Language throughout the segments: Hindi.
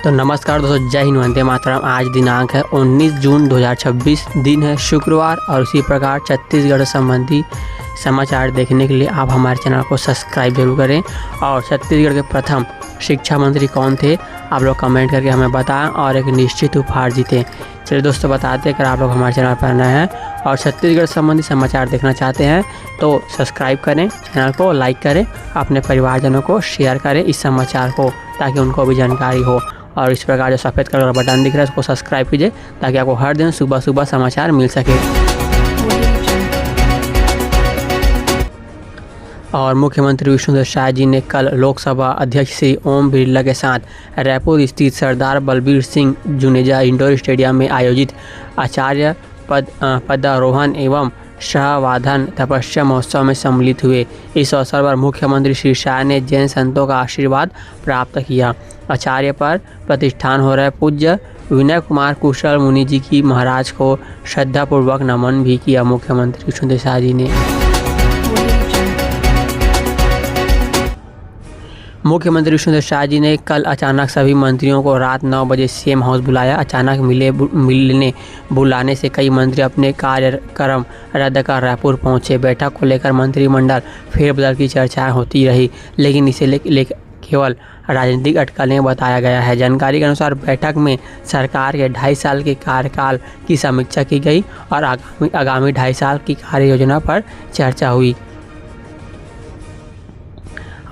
तो नमस्कार दोस्तों, जय हिंद, वंदे मातरम। आज दिनांक है 19 जून 2026, दिन है शुक्रवार। और इसी प्रकार छत्तीसगढ़ संबंधी समाचार देखने के लिए आप हमारे चैनल को सब्सक्राइब जरूर करें। और छत्तीसगढ़ के प्रथम शिक्षा मंत्री कौन थे, आप लोग कमेंट करके हमें बताएं और एक निश्चित उपहार जीतें। चलिए दोस्तों, बताते हैं। अगर आप लोग हमारे चैनल पर नए हैं और छत्तीसगढ़ संबंधी समाचार देखना चाहते हैं तो सब्सक्राइब करें, चैनल को लाइक करें, अपने परिवारजनों को शेयर करें इस समाचार को, ताकि उनको भी जानकारी हो। और इस प्रकार जो सफ़ेद कलर का बटन दिख रहा है उसको सब्सक्राइब कीजिए, ताकि आपको हर दिन सुबह सुबह समाचार मिल सके। और मुख्यमंत्री विष्णुदेव साय जी ने कल लोकसभा अध्यक्ष श्री ओम बिरला के साथ रायपुर स्थित सरदार बलबीर सिंह जुनेजा इंडोर स्टेडियम में आयोजित आचार्य पदारोहण एवं शाहवाधन तपस्या महोत्सव में सम्मिलित हुए। इस अवसर पर मुख्यमंत्री श्री शाह ने जैन संतों का आशीर्वाद प्राप्त किया। आचार्य पर प्रतिष्ठान हो रहे पूज्य विनय कुमार कुशल मुनि जी की महाराज को श्रद्धापूर्वक नमन भी किया मुख्यमंत्री विष्णुदेव साय जी ने। मुख्यमंत्री विष्णुदेव साय जी ने कल अचानक सभी मंत्रियों को रात 9 बजे सीएम हाउस बुलाया। अचानक मिलने बुलाने से कई मंत्री अपने कार्यक्रम रद्द कर रायपुर पहुंचे। बैठक को लेकर मंत्रिमंडल फेरबदल की चर्चाएं होती रही, लेकिन इसे केवल राजनीतिक अटकलें बताया गया है। जानकारी के अनुसार बैठक में सरकार के 2.5 साल के कार्यकाल की समीक्षा की गई और आगामी 2.5 साल की कार्य योजना पर चर्चा हुई।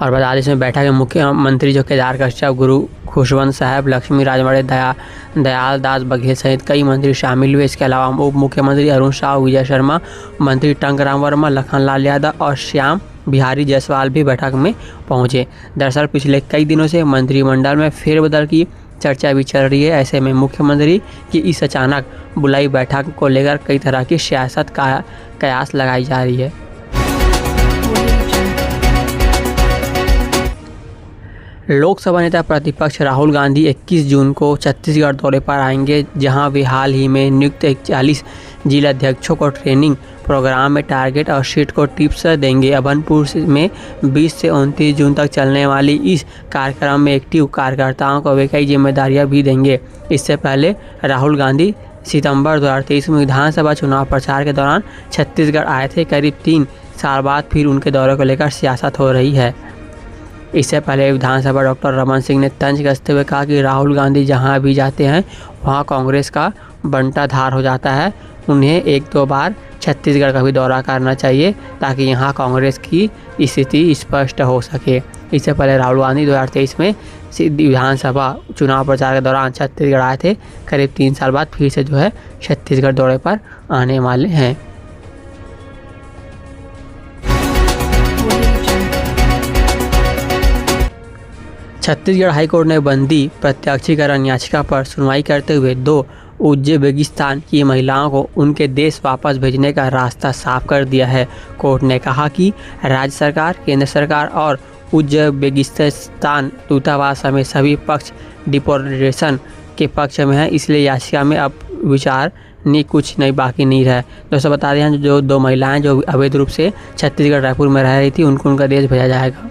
और बता दें, इसमें बैठक में मुख्यमंत्री जो केदार कश्यप, गुरु खुशवंत साहब, लक्ष्मी राजवाड़े, दयाल दास बघेल सहित कई मंत्री शामिल हुए। इसके अलावा उप मुख्यमंत्री अरुण साह, विजय शर्मा, मंत्री टंकराम वर्मा, लखनलाल यादव और श्याम बिहारी जायसवाल भी बैठक में पहुंचे। दरअसल पिछले कई दिनों से मंत्रिमंडल में फेरबदल की चर्चा भी चल रही है। ऐसे में मुख्यमंत्री की इस अचानक बुलाई बैठक को लेकर कई तरह की सियासत का कयास लगाई जा रही है। लोकसभा नेता प्रतिपक्ष राहुल गांधी 21 जून को छत्तीसगढ़ दौरे पर आएंगे, जहां वे हाल ही में नियुक्त 40 जिलाध्यक्षों को ट्रेनिंग प्रोग्राम में टारगेट और शीट को टिप्स देंगे। अभनपुर में 20 से 29 जून तक चलने वाली इस कार्यक्रम में एक्टिव कार्यकर्ताओं को वे कई जिम्मेदारियां भी देंगे। इससे पहले राहुल गांधी सितंबर 2023 में विधानसभा चुनाव प्रचार के दौरान छत्तीसगढ़ आए थे। करीब 3 साल बाद फिर उनके दौरे को लेकर सियासत हो रही है। इससे पहले विधानसभा डॉक्टर रमन सिंह ने तंज कसते हुए कहा कि राहुल गांधी जहां भी जाते हैं वहां कांग्रेस का बंटाधार हो जाता है। उन्हें 1-2 बार छत्तीसगढ़ का भी दौरा करना चाहिए, ताकि यहां कांग्रेस की स्थिति स्पष्ट हो सके। इससे पहले राहुल गांधी 2023 में विधानसभा चुनाव प्रचार के दौरान छत्तीसगढ़ आए थे। करीब 3 साल बाद फिर से छत्तीसगढ़ दौरे पर आने वाले हैं। छत्तीसगढ़ हाईकोर्ट ने बंदी प्रत्यक्षीकरण याचिका पर सुनवाई करते हुए 2 उज्बेकिस्तान की महिलाओं को उनके देश वापस भेजने का रास्ता साफ कर दिया है। कोर्ट ने कहा कि राज्य सरकार, केंद्र सरकार और उज्बेकिस्तान दूतावास समेत सभी पक्ष डिपोर्टेशन के पक्ष में हैं, इसलिए याचिका में अब विचार कुछ नहीं बाकी नहीं रहा। दोस्तों, बता दें, जो 2 महिलाएं जो अवैध रूप से छत्तीसगढ़ रायपुर में रह रही थी, उनको उनका देश भेजा जाएगा।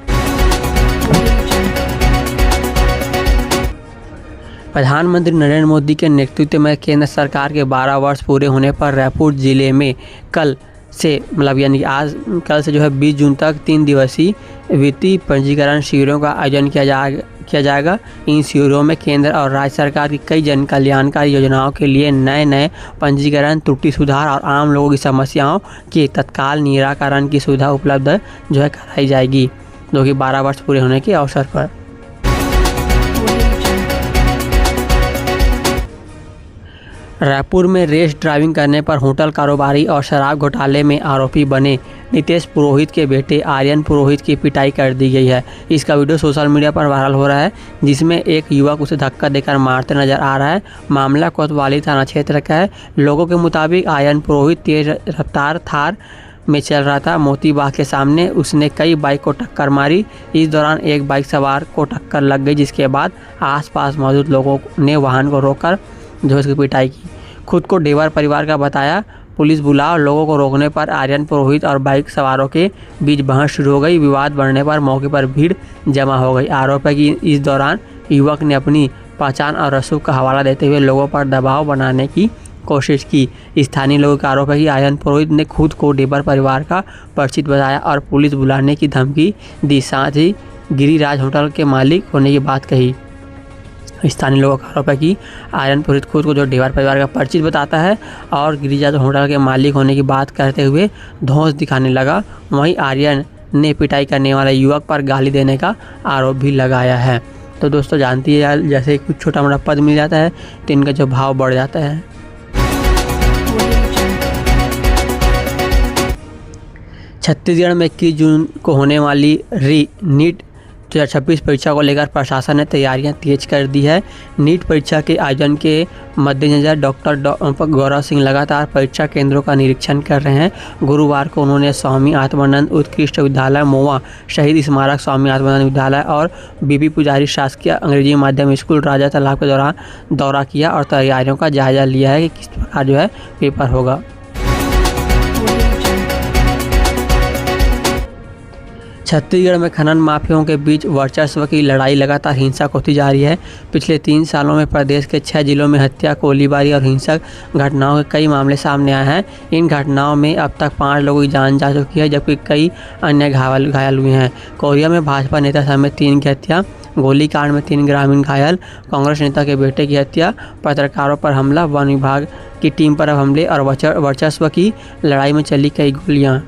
प्रधानमंत्री नरेंद्र मोदी के नेतृत्व में केंद्र सरकार के 12 वर्ष पूरे होने पर रायपुर जिले में कल से यानी आज कल से 20 जून तक 3 दिवसीय वित्तीय पंजीकरण शिविरों का आयोजन किया जाएगा। इन शिविरों में केंद्र और राज्य सरकार की कई जन कल्याणकारी योजनाओं के लिए नए पंजीकरण, त्रुटि सुधार और आम लोगों की समस्याओं के तत्काल निराकरण की सुविधा उपलब्ध कराई जाएगी, जो कि 12 वर्ष पूरे होने के अवसर पर। रायपुर में रेस ड्राइविंग करने पर होटल कारोबारी और शराब घोटाले में आरोपी बने नितेश पुरोहित के बेटे आर्यन पुरोहित की पिटाई कर दी गई है। इसका वीडियो सोशल मीडिया पर वायरल हो रहा है, जिसमें एक युवक उसे धक्का देकर मारते नजर आ रहा है। मामला कोतवाली थाना क्षेत्र का है। लोगों के मुताबिक आर्यन पुरोहित तेज रफ्तार थार में चल रहा था। मोतीबाग के सामने उसने कई बाइक को टक्कर मारी। इस दौरान एक बाइक सवार को टक्कर लग गई, जिसके बाद आसपास मौजूद लोगों ने वाहन को रोककर उसकी पिटाई की। खुद को डेवर परिवार का बताया। पुलिस बुलाओ लोगों को रोकने पर आर्यन पुरोहित और बाइक सवारों के बीच बहस शुरू हो गई। विवाद बढ़ने पर मौके पर भीड़ जमा हो गई। आरोप है कि इस दौरान युवक ने अपनी पहचान और रसूख का हवाला देते हुए लोगों पर दबाव बनाने की कोशिश की। स्थानीय लोगों का आरोप है कि आर्यन पुरोहित ने खुद को ढिब्बर परिवार का परिचित बताया और पुलिस बुलाने की धमकी दी। साथ ही गिरिराज होटल के मालिक होने की बात कही। स्थानीय लोगों का आरोप है कि आर्यन पुरोहित खुद को जो ढिब्बर परिवार का परिचित बताता है और गिरिराज होटल के मालिक होने की बात करते हुए धौंस दिखाने लगा। वहीं आर्यन ने पिटाई करने वाले युवक पर गाली देने का आरोप भी लगाया है। तो दोस्तों जानती है यार, जैसे कुछ छोटा मोटा पद मिल जाता है तो इनका जो भाव बढ़ जाता है। छत्तीसगढ़ में 21 जून को होने वाली नीट 2026 परीक्षा को लेकर प्रशासन ने तैयारियां तेज कर दी है। नीट परीक्षा के आयोजन के मद्देनज़र डॉक्टर गौरव सिंह लगातार परीक्षा केंद्रों का निरीक्षण कर रहे हैं। गुरुवार को उन्होंने स्वामी आत्मानंद उत्कृष्ट विद्यालय मोवा, शहीद स्मारक स्वामी आत्मानंद विद्यालय और बीबी पुजारी शासकीय अंग्रेजी माध्यम स्कूल राजा तालाब के दौरान दौरा किया और तैयारियों का जायजा लिया है कि किस प्रकार जो है पेपर होगा। छत्तीसगढ़ में खनन माफियाओं के बीच वर्चस्व की लड़ाई लगातार हिंसक होती जा रही है। पिछले 3 सालों में प्रदेश के 6 जिलों में हत्या, गोलीबारी और हिंसक घटनाओं के कई मामले सामने आए हैं। इन घटनाओं में अब तक 5 लोगों की जान जा चुकी है, जबकि कई अन्य घायल हुए हैं। कोरिया में भाजपा नेता समेत 3 की हत्या, गोलीकांड में 3 ग्रामीण घायल, कांग्रेस नेता के बेटे की हत्या, पत्रकारों पर हमला, वन विभाग की टीम पर हमले और वर्चस्व की लड़ाई में चली कई गोलियाँ।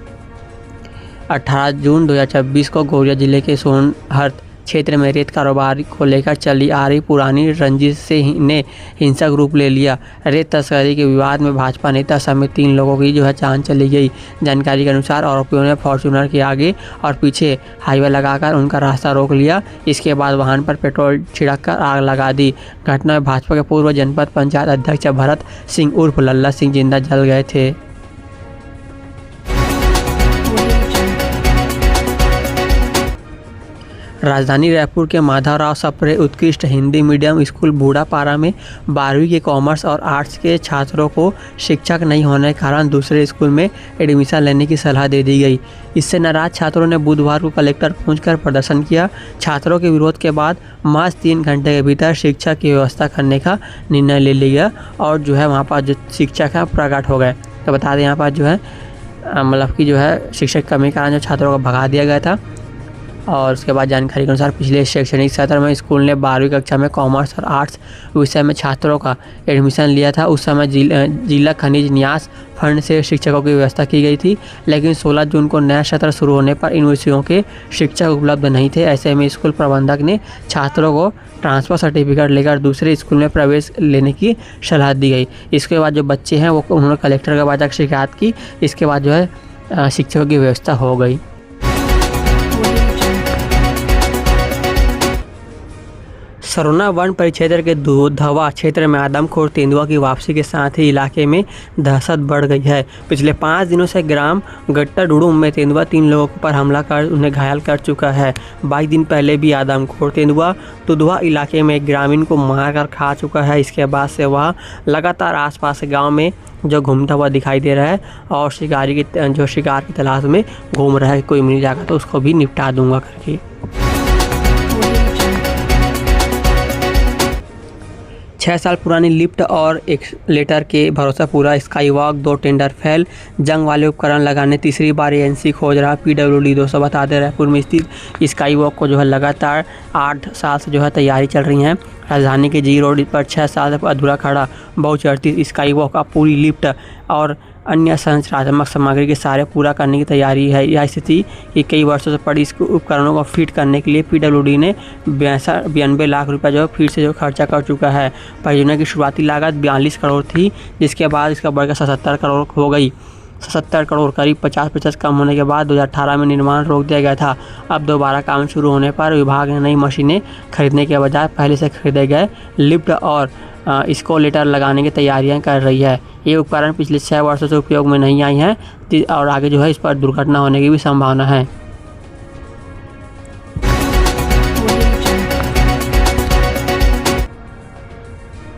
18 जून 2026 को गौरिया जिले के सोनहर्थ क्षेत्र में रेत कारोबार को लेकर चली आ रही पुरानी रंजिश ने हिंसक रूप ले लिया। रेत तस्करी के विवाद में भाजपा नेता समेत 3 लोगों की जो है जान चली गई। जानकारी के अनुसार आरोपियों ने फॉर्च्यूनर के आगे और पीछे हाईवे लगाकर उनका रास्ता रोक लिया। इसके बाद वाहन पर पेट्रोल छिड़ककर आग लगा दी। घटना में भाजपा के पूर्व जनपद पंचायत अध्यक्ष भरत सिंह उर्फ लल्ला सिंह जिंदा जल गए थे। राजधानी रायपुर के माधवराव सप्रे उत्कृष्ट हिंदी मीडियम स्कूल बूढ़ापारा में 12वीं के कॉमर्स और आर्ट्स के छात्रों को शिक्षक नहीं होने के कारण दूसरे स्कूल में एडमिशन लेने की सलाह दे दी गई। इससे नाराज छात्रों ने बुधवार को कलेक्टर पहुंचकर प्रदर्शन किया। छात्रों के विरोध के बाद महज 3 घंटे के भीतर शिक्षक की व्यवस्था करने का निर्णय ले लिया और जो है वहाँ पर जो शिक्षक हैं प्रकट हो गए। तो बता दें यहाँ पर जो है मतलब कि जो है शिक्षक कमी के कारण जो छात्रों को भगा दिया गया था। और उसके बाद जानकारी के अनुसार पिछले शैक्षणिक सत्र में स्कूल ने 12वीं कक्षा में कॉमर्स और आर्ट्स विषय में छात्रों का एडमिशन लिया था। उस समय जिला खनिज न्यास फंड से शिक्षकों की व्यवस्था की गई थी, लेकिन 16 जून को नया सत्र शुरू होने पर इन विषयों के शिक्षक उपलब्ध नहीं थे। ऐसे में स्कूल प्रबंधक ने छात्रों को ट्रांसफ़र सर्टिफिकेट लेकर दूसरे स्कूल में प्रवेश लेने की सलाह दी गई। इसके बाद जो बच्चे हैं वो उन्होंने कलेक्टर के पास शिकायत की। इसके बाद जो है शिक्षकों की व्यवस्था हो गई। सरोना वन परिक्षेत्र के दूधवा क्षेत्र में आदमखोर तेंदुआ की वापसी के साथ ही इलाके में दहशत बढ़ गई है। पिछले 5 दिनों से ग्राम गट्टा डुडुम में तेंदुआ 3 लोगों पर हमला कर उन्हें घायल कर चुका है। 22 दिन पहले भी आदमखोर तेंदुआ दुधवा इलाके में एक ग्रामीण को मारकर खा चुका है। इसके बाद से वह लगातार आसपास के गाँव में जो घूमता हुआ दिखाई दे रहा है और शिकार की तलाश में घूम रहा है। कोई मिल जाएगा तो उसको भी निपटा दूंगा करके। 6 साल पुरानी लिफ्ट और एक्सलेटर के भरोसा पूरा स्काई वॉक 2 टेंडर फेल, जंग वाले उपकरण लगाने तीसरी बार एजेंसी खोज रहा PWD। दोस्तों बता दें रायपुर में स्थित स्काई वॉक को जो है लगातार 8 साल से जो है तैयारी चल रही है। राजधानी के जी रोड पर 6 साल से अधूरा खड़ा बहुचर्चित स्काई वॉक अब पूरी लिफ्ट और अन्य संरचनात्मक सामग्री के सारे पूरा करने की तैयारी है। यह स्थिति कि कई वर्षों से पड़ी इस उपकरणों को फिट करने के लिए PWD ने 92 लाख रुपए जो फिर से जो खर्चा कर चुका है। परियोजना की शुरुआती लागत 42 करोड़ थी, जिसके बाद इसका बढ़कर 77 करोड़ हो गई। 77 करोड़ करीब 50% कम होने के बाद 2018 में निर्माण रोक दिया गया था। अब दोबारा काम शुरू होने पर विभाग ने नई मशीनें खरीदने के बजाय पहले से खरीदे गए लिफ्ट और एस्केलेटर लगाने की तैयारियां कर रही है। ये उपकरण पिछले 6 वर्षों से उपयोग में नहीं आई हैं और आगे जो है इस पर दुर्घटना होने की भी संभावना है।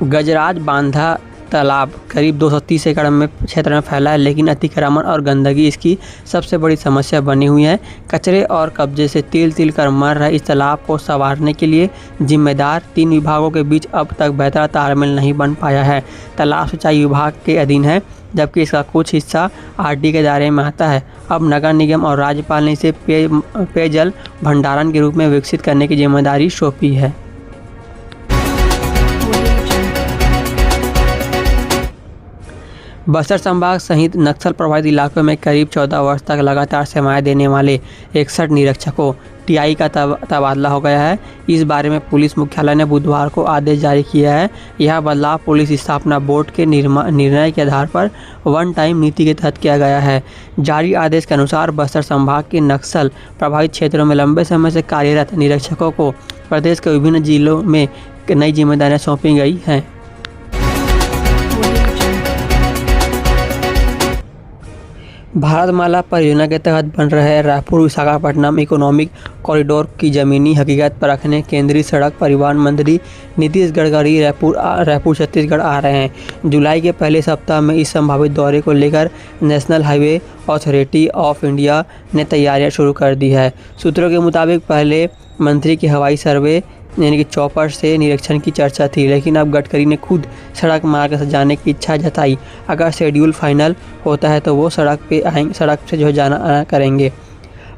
गजराज बांधा तालाब करीब 230 एकड़ में क्षेत्र में फैला है, लेकिन अतिक्रमण और गंदगी इसकी सबसे बड़ी समस्या बनी हुई है। कचरे और कब्जे से तिल कर मर रहे इस तालाब को संवारने के लिए जिम्मेदार 3 विभागों के बीच अब तक बेहतर तालमेल नहीं बन पाया है। तालाब सिंचाई विभाग के अधीन है, जबकि इसका कुछ हिस्सा आरडी के दायरे में आता है। अब नगर निगम और राज्यपाल ने इसे पेयजल भंडारण के रूप में विकसित करने की जिम्मेदारी सौंपी है। बस्तर संभाग सहित नक्सल प्रभावित इलाकों में करीब 14 वर्ष तक लगातार सेवाएं देने वाले 61 निरीक्षकों टीआई का तबादला हो गया है। इस बारे में पुलिस मुख्यालय ने बुधवार को आदेश जारी किया है। यह बदलाव पुलिस स्थापना बोर्ड के निर्णय के आधार पर वन टाइम नीति के तहत किया गया है। जारी आदेश के अनुसार बस्तर संभाग के नक्सल प्रभावित क्षेत्रों में लंबे समय से कार्यरत निरीक्षकों को प्रदेश के विभिन्न जिलों में नई जिम्मेदारियाँ सौंपी गई हैं। भारतमाला परियोजना के तहत बन रहे रायपुर विशाखापट्टनम इकोनॉमिक कॉरिडोर की ज़मीनी हकीकत परखने केंद्रीय सड़क परिवहन मंत्री नीतीश गडकरी रायपुर छत्तीसगढ़ आ रहे हैं। जुलाई के पहले सप्ताह में इस संभावित दौरे को लेकर national highway authority of India ने तैयारियां शुरू कर दी है। सूत्रों के मुताबिक पहले मंत्री के हवाई सर्वे यानी कि चॉपर से निरीक्षण की चर्चा थी, लेकिन अब गडकरी ने खुद सड़क मार्ग से जाने की इच्छा जताई। अगर शेड्यूल फाइनल होता है तो वो सड़क से जो जाना आना करेंगे।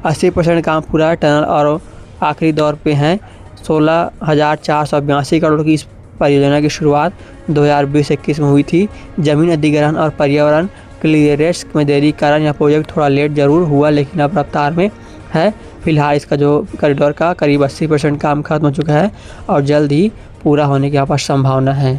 80% काम पूरा, टनल और आखिरी दौर पे हैं। 16,482 करोड़ की इस परियोजना की शुरुआत 2020-21 में हुई थी। जमीन अधिग्रहण और पर्यावरण क्लियरेंस में देरी के कारण यह प्रोजेक्ट थोड़ा लेट जरूर हुआ, लेकिन अब रफ्तार में है। फिलहाल इसका जो कॉरिडोर का करीब 80% काम खत्म हो चुका है और जल्द ही पूरा होने की यहाँ पर संभावना है।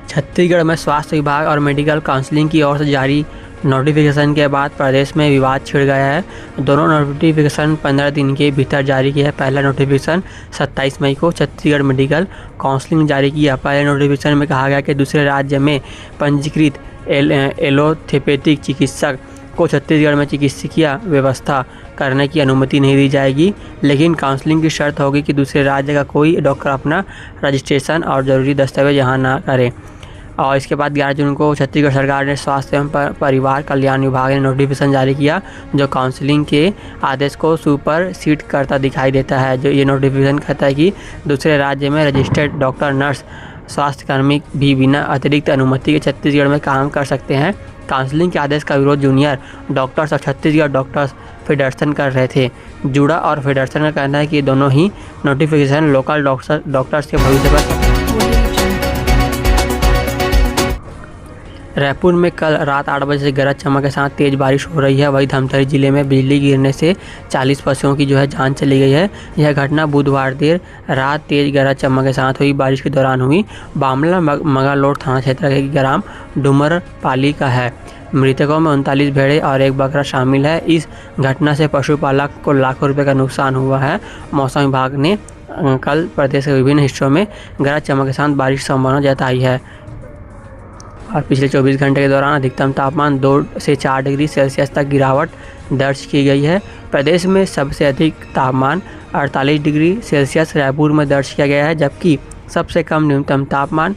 छत्तीसगढ़ में स्वास्थ्य विभाग और मेडिकल काउंसिलिंग की ओर से जारी नोटिफिकेशन के बाद प्रदेश में विवाद छिड़ गया है। दोनों नोटिफिकेशन 15 दिन के भीतर जारी किया है। पहला नोटिफिकेशन 27 मई को छत्तीसगढ़ मेडिकल काउंसिलिंग जारी किया। पहले नोटिफिकेशन में कहा गया कि दूसरे राज्य में पंजीकृत एलोपैथिक चिकित्सक को छत्तीसगढ़ में चिकित्सकीय व्यवस्था करने की अनुमति नहीं दी जाएगी, लेकिन काउंसलिंग की शर्त होगी कि दूसरे राज्य का कोई डॉक्टर अपना रजिस्ट्रेशन और ज़रूरी दस्तावेज यहाँ ना करे। और इसके बाद 11 जून को छत्तीसगढ़ सरकार ने स्वास्थ्य एवं परिवार कल्याण विभाग ने नोटिफिकेशन जारी किया, जो काउंसलिंग के आदेश को सुपरसीड करता दिखाई देता है। जो ये नोटिफिकेशन कहता है कि दूसरे राज्य में रजिस्टर्ड डॉक्टर, नर्स, स्वास्थ्यकर्मी भी बिना अतिरिक्त अनुमति के छत्तीसगढ़ में काम कर सकते हैं। काउंसलिंग के आदेश का विरोध जूनियर डॉक्टर्स और छत्तीसगढ़ डॉक्टर्स फेडरेशन कर रहे थे। जुड़ा और फेडरेशन का कहना है कि दोनों ही नोटिफिकेशन लोकल डॉक्टर्स के भविष्य पर। रायपुर में कल रात 8 बजे से गरज चमक के साथ तेज़ बारिश हो रही है। वहीं धमतरी जिले में बिजली गिरने से 40 पशुओं की जान चली गई है। यह घटना बुधवार देर रात तेज़ गरज चमक के साथ हुई बारिश के दौरान हुई। मामला मगालोड थाना क्षेत्र के ग्राम डुमरपाली का है। मृतकों में 39 भेड़ें और 1 बकरा शामिल है। इस घटना से पशुपालक को लाखों रुपये का नुकसान हुआ है। मौसम विभाग ने कल प्रदेश के विभिन्न हिस्सों में गरज चमक के साथ बारिश की संभावना जताई है। और पिछले 24 घंटे के दौरान अधिकतम तापमान 2 से 4 डिग्री सेल्सियस तक गिरावट दर्ज की गई है। प्रदेश में सबसे अधिक तापमान 48 डिग्री सेल्सियस रायपुर में दर्ज किया गया है, जबकि सबसे कम न्यूनतम तापमान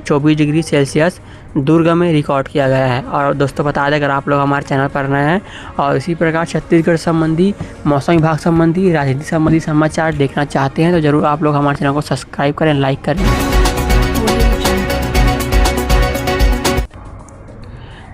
24 डिग्री सेल्सियस दुर्ग में रिकॉर्ड किया गया है। और दोस्तों बता दें, अगर आप लोग हमारे चैनल पर नए हैं और इसी प्रकार छत्तीसगढ़ संबंधी, मौसम विभाग संबंधी, राजनीति संबंधी समाचार देखना चाहते हैं तो ज़रूर आप लोग हमारे चैनल को सब्सक्राइब करें, लाइक करें।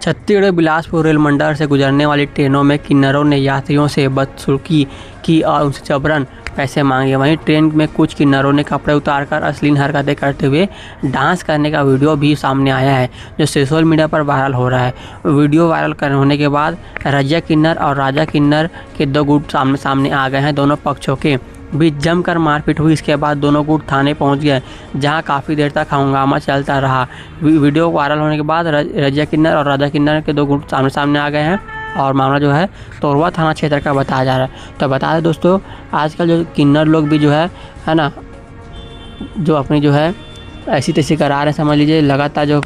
छत्तीसगढ़ बिलासपुर रेल मंडल से गुजरने वाली ट्रेनों में किन्नरों ने यात्रियों से बदसलूकी की और उनसे जबरन पैसे मांगे। वहीं ट्रेन में कुछ किन्नरों ने कपड़े उतारकर अश्लील हरकतें करते हुए डांस करने का वीडियो भी सामने आया है, जो सोशल मीडिया पर वायरल हो रहा है। वीडियो वायरल होने के बाद रजिया किन्नर और राजा किन्नर के 2 गुट सामने आ गए हैं। दोनों पक्षों के बीच जमकर मारपीट हुई। इसके बाद दोनों गुट थाने पहुंच गए, जहां काफ़ी देर तक हंगामा चलता रहा। वीडियो वायरल होने के बाद रजिया किन्नर और राजा किन्नर के 2 गुट सामने आ गए हैं और मामला तोरवा थाना क्षेत्र का बताया जा रहा है। तो बता दें दोस्तों, आजकल जो किन्नर लोग भी है ना, जो अपनी ऐसी तैसी करा रहे, समझ लीजिए। लगातार जो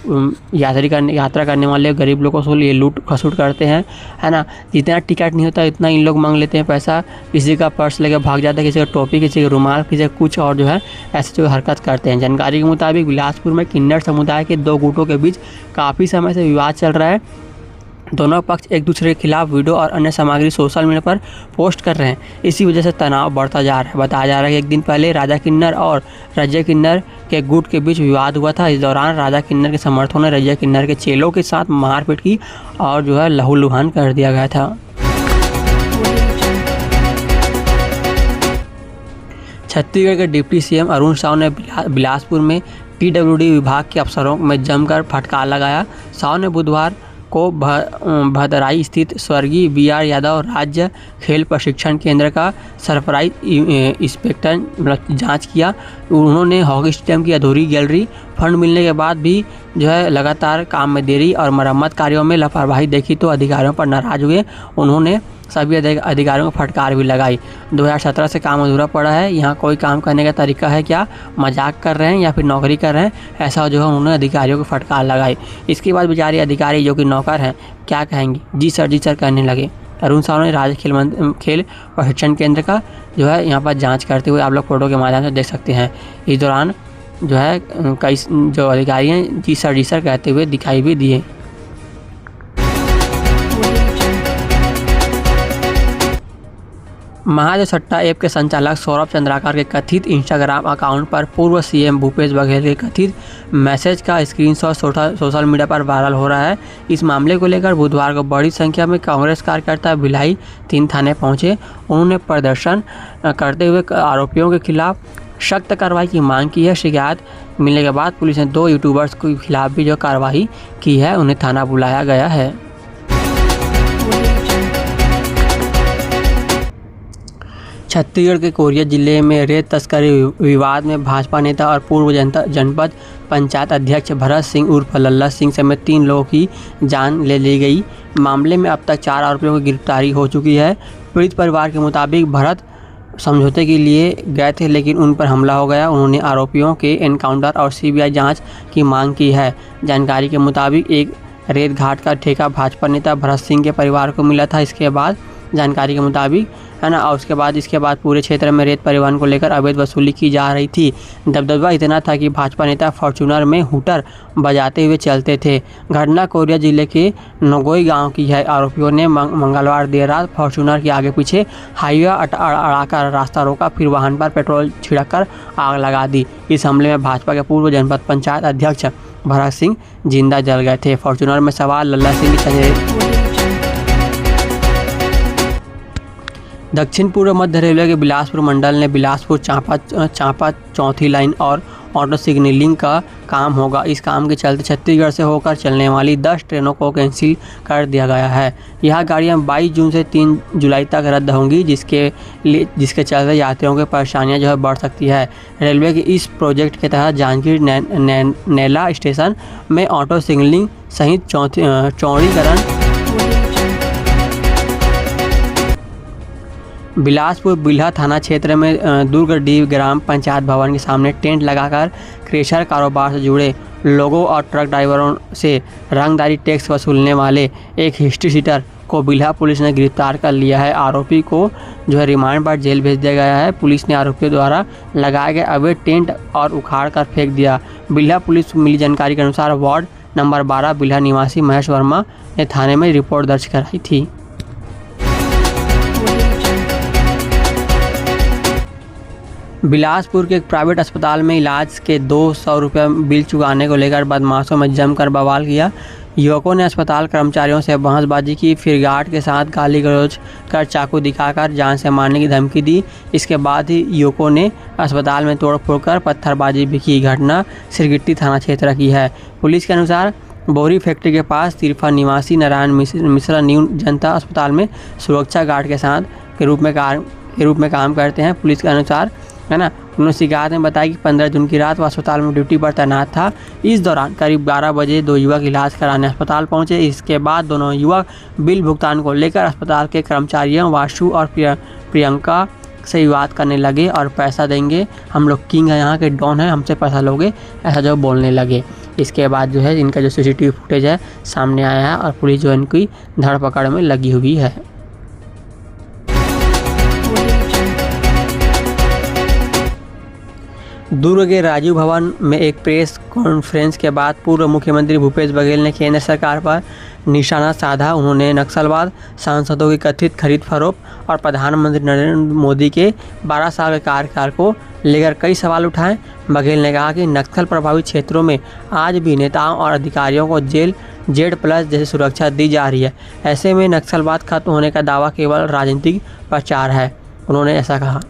यात्रा करने वाले गरीब लोगों से ये लूट खसूट करते हैं, है ना। जितना टिकट नहीं होता इतना इन लोग मांग लेते हैं पैसा। किसी का पर्स लेकर भाग जाता है, किसी का टोपी, किसी का रुमाल, किसी का कुछ, और जो है ऐसे जो हरकत करते हैं। जानकारी के मुताबिक बिलासपुर में किन्नर समुदाय के दो गुटों के बीच काफ़ी समय से विवाद चल रहा है। दोनों पक्ष एक दूसरे के खिलाफ वीडियो और अन्य सामग्री सोशल मीडिया पर पोस्ट कर रहे हैं। इसी वजह से तनाव बढ़ता जा रहा है। बताया जा रहा है कि एक दिन पहले राजा किन्नर और रज्जा किन्नर के गुट के बीच विवाद हुआ था। इस दौरान राजा किन्नर के समर्थकों ने रज्जा किन्नर के चेलों के साथ मारपीट की और जो है लहूलुहान कर दिया गया था। छत्तीसगढ़ के डिप्टी सीएम अरुण साव ने बिलासपुर में पीडब्ल्यूडी विभाग के अफसरों में जमकर फटकार लगाया। साव ने बुधवार को भदराई स्थित स्वर्गीय बीआर यादव राज्य खेल प्रशिक्षण केंद्र का सरप्राइज इंस्पेक्शन जांच किया। उन्होंने हॉकी स्टेडियम की अधूरी गैलरी, फंड मिलने के बाद भी जो है लगातार काम में देरी और मरम्मत कार्यों में लापरवाही देखी तो अधिकारियों पर नाराज हुए। उन्होंने सभी अधिकारियों को फटकार भी लगाई। 2017 से काम अधूरा पड़ा है, यहाँ कोई काम करने का तरीका है क्या, मजाक कर रहे हैं या फिर नौकरी कर रहे हैं, ऐसा जो है उन्होंने अधिकारियों को फटकार लगाई। इसके बाद बेचारे अधिकारी जो कि नौकर हैं क्या कहेंगे, जी सर करने लगे। अरुण साव ने राज्य खेल प्रशिक्षण केंद्र का जो है यहाँ पर जाँच करते हुए आप लोग फोटो के माध्यम से देख सकते हैं। इस दौरान जो है कई जो अधिकारी हैं जी सर कहते हुए दिखाई भी दिए। महाजोसट्टा ऐप के संचालक सौरभ चंद्राकर के कथित इंस्टाग्राम अकाउंट पर पूर्व सीएम भूपेश बघेल के कथित मैसेज का स्क्रीनशॉट सोशल मीडिया पर वायरल हो रहा है। इस मामले को लेकर बुधवार को बड़ी संख्या में कांग्रेस कार्यकर्ता भिलाई 3 थाने पहुंचे। उन्होंने प्रदर्शन करते हुए आरोपियों के खिलाफ सख्त कार्रवाई की मांग की है। शिकायत मिलने के बाद पुलिस ने 2 यूट्यूबर्स के खिलाफ भी जो कार्रवाई की है, उन्हें थाना बुलाया गया है। छत्तीसगढ़ के कोरिया जिले में रेत तस्करी विवाद में भाजपा नेता और पूर्व जनपद पंचायत अध्यक्ष भरत सिंह उर्फ लल्ला सिंह समेत 3 लोगों की जान ले ली गई। मामले में अब तक 4 आरोपियों की गिरफ्तारी हो चुकी है। पीड़ित परिवार के मुताबिक भरत समझौते के लिए गए थे लेकिन उन पर हमला हो गया। उन्होंने आरोपियों के एनकाउंटर और सीबीआई जांच की मांग की है। जानकारी के मुताबिक एक रेत घाट का ठेका भाजपा नेता भरत सिंह के परिवार को मिला था। इसके बाद जानकारी के मुताबिक, है ना, और इसके बाद पूरे क्षेत्र में रेत परिवहन को लेकर अवैध वसूली की जा रही थी। दबदबा इतना था कि भाजपा नेता फॉर्चूनर में हूटर बजाते हुए चलते थे। घटना कोरिया जिले के नगोई गांव की है। आरोपियों ने मंगलवार देर रात फॉर्चूनर के आगे पीछे हाईवे अड़ाकर रास्ता रोका, फिर वाहन पर पेट्रोल छिड़ककर आग लगा दी। इस हमले में भाजपा के पूर्व जनपद पंचायत अध्यक्ष भरत सिंह जिंदा जल गए थे। फॉर्चूनर में सवार लल्ला सिंह की दक्षिण पूर्व मध्य रेलवे के बिलासपुर मंडल ने बिलासपुर चांपा चौथी लाइन और ऑटो सिग्नलिंग का काम होगा। इस काम के चलते छत्तीसगढ़ से होकर चलने वाली 10 ट्रेनों को कैंसिल कर दिया गया है। यह गाड़ियां 22 जून से 3 जुलाई तक रद्द होंगी, जिसके चलते यात्रियों की परेशानियां जो है बढ़ सकती है। रेलवे के इस प्रोजेक्ट के तहत जांजगीर नैला स्टेशन में ऑटो सिग्नलिंग सहित चौड़ीकरण बिलासपुर बिल्हा थाना क्षेत्र में दुर्गडीह ग्राम पंचायत भवन के सामने टेंट लगाकर क्रेशर कारोबार से जुड़े लोगों और ट्रक ड्राइवरों से रंगदारी टैक्स वसूलने वाले एक हिस्ट्री सीटर को बिल्हा पुलिस ने गिरफ्तार कर लिया है। आरोपी को जो है रिमांड पर जेल भेज दिया गया है। पुलिस ने आरोपियों द्वारा लगाए गए अवैध टेंट और उखाड़ कर फेंक दिया। बिल्हा पुलिस को मिली जानकारी के अनुसार वार्ड नंबर 12 बिल्हा निवासी महेश वर्मा ने थाने में रिपोर्ट दर्ज कराई थी। बिलासपुर के एक प्राइवेट अस्पताल में इलाज के 200 रुपये बिल चुकाने को लेकर बदमाशों में जमकर बवाल किया। युवकों ने अस्पताल कर्मचारियों से बहसबाजी की, फिर गार्ड के साथ गाली गलौज कर चाकू दिखाकर जान से मारने की धमकी दी। इसके बाद ही युवकों ने अस्पताल में तोड़फोड़ कर पत्थरबाजी भी की। घटना सिरगिट्टी थाना क्षेत्र की है। पुलिस के अनुसार बोरी फैक्ट्री के पास तिरफा निवासी नारायण मिश्रा न्यू जनता अस्पताल में सुरक्षा गार्ड के साथ के रूप में काम करते हैं। पुलिस के अनुसार, है ना, उन्होंने शिकायत में बताया कि 15 जून की रात वह अस्पताल में ड्यूटी पर तैनात था। इस दौरान करीब 12 बजे 2 युवक इलाज कराने अस्पताल पहुंचे। इसके बाद दोनों युवक बिल भुगतान को लेकर अस्पताल के कर्मचारियों वासु और प्रियंका से विवाद करने लगे और पैसा देंगे, हम लोग किंग है, यहाँ के डॉन है, हमसे पैसा लोगे, ऐसा जो बोलने लगे। इसके बाद जो है इनका जो CCTV फुटेज है सामने आया है और पुलिस जो है इनकी धरपकड़ में लगी हुई है। दुर्ग के राजीव भवन में एक प्रेस कॉन्फ्रेंस के बाद पूर्व मुख्यमंत्री भूपेश बघेल ने केंद्र सरकार पर निशाना साधा। उन्होंने नक्सलवाद, सांसदों की कथित खरीद फरोख्त और प्रधानमंत्री नरेंद्र मोदी के 12 साल के कार्यकाल को लेकर कई सवाल उठाए। बघेल ने कहा कि नक्सल प्रभावित क्षेत्रों में आज भी नेताओं और अधिकारियों को जेल Z+ जैसी सुरक्षा दी जा रही है। ऐसे में नक्सलवाद खत्म होने का दावा केवल राजनीतिक प्रचार है, उन्होंने ऐसा कहा।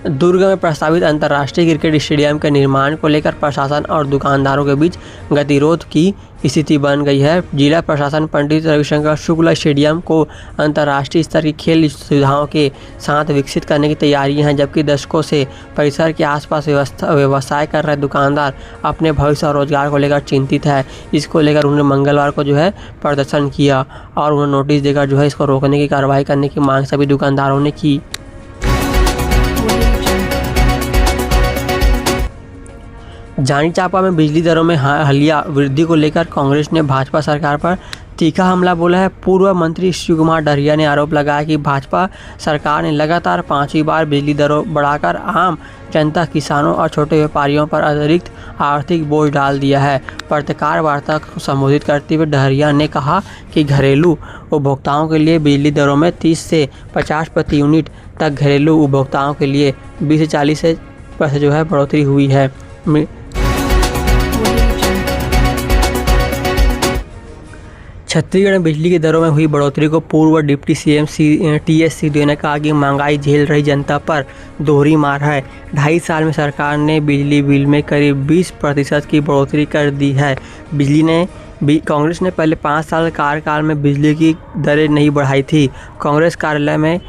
दुर्ग में प्रस्तावित अंतर्राष्ट्रीय क्रिकेट स्टेडियम के निर्माण को लेकर प्रशासन और दुकानदारों के बीच गतिरोध की स्थिति बन गई है। जिला प्रशासन पंडित रविशंकर शुक्ल स्टेडियम को अंतर्राष्ट्रीय स्तर की खेल सुविधाओं के साथ विकसित करने की तैयारियां हैं, जबकि दशकों से परिसर के आसपास व्यवसाय कर रहे दुकानदार अपने भविष्य और रोजगार को लेकर चिंतित है। इसको लेकर उन्होंने मंगलवार को जो है प्रदर्शन किया और उन्होंने नोटिस देकर जो है इसको रोकने की कार्रवाई करने की मांग सभी दुकानदारों ने की। जानी चांपा में बिजली दरों में हालिया वृद्धि को लेकर कांग्रेस ने भाजपा सरकार पर तीखा हमला बोला है। पूर्व मंत्री शिव कुमार डहरिया ने आरोप लगाया कि भाजपा सरकार ने लगातार 5वीं बार बिजली दरों बढ़ाकर आम जनता, किसानों और छोटे व्यापारियों पर अतिरिक्त आर्थिक बोझ डाल दिया है। पत्रकार वार्ता को संबोधित करते हुए डहरिया ने कहा कि घरेलू उपभोक्ताओं के लिए बिजली दरों में 30 से 50 प्रति यूनिट तक, घरेलू उपभोक्ताओं के लिए 20 से 40% जो है बढ़ोतरी हुई है। छत्तीसगढ़ में बिजली की दरों में हुई बढ़ोतरी को पूर्व डिप्टी CM TS सिंहदेव ने कहा कि महंगाई झेल रही जनता पर दोहरी मार है। 2.5 साल में सरकार ने बिजली बिल में करीब 20% की बढ़ोतरी कर दी है। कांग्रेस ने पहले 5 साल कार्यकाल में बिजली की दरें नहीं बढ़ाई थी। कांग्रेस कार्यालय में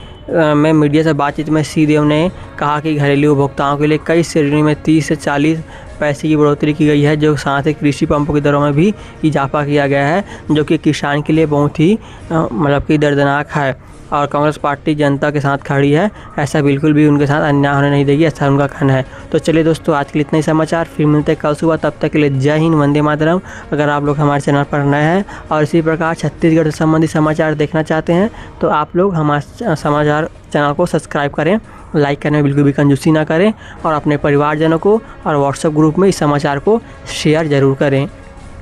मीडिया से बातचीत में सिंहदेव ने कहा कि घरेलू उपभोक्ताओं के लिए कई श्रेणियों में 30 से 40 पैसे की बढ़ोतरी की गई है, जो साथ ही कृषि पंपों की दरों में भी इजाफा किया गया है, जो कि किसान के लिए बहुत ही कि दर्दनाक है। और कांग्रेस पार्टी जनता के साथ खड़ी है, ऐसा बिल्कुल भी उनके साथ अन्याय होने नहीं देगी, ऐसा उनका कहना है। तो चलिए दोस्तों, आज के लिए इतना ही समाचार, फिर मिलते हैं कल सुबह, तब तक के लिए जय हिंद, वंदे मातरम। अगर आप लोग हमारे चैनल पर नए हैं और इसी प्रकार छत्तीसगढ़ से संबंधित समाचार देखना चाहते हैं तो आप लोग हमारे समाचार चैनल को सब्सक्राइब करें, लाइक करने में बिल्कुल भी कंजूसी ना करें और अपने परिवारजनों को और व्हाट्सएप ग्रुप में इस समाचार को शेयर ज़रूर करें।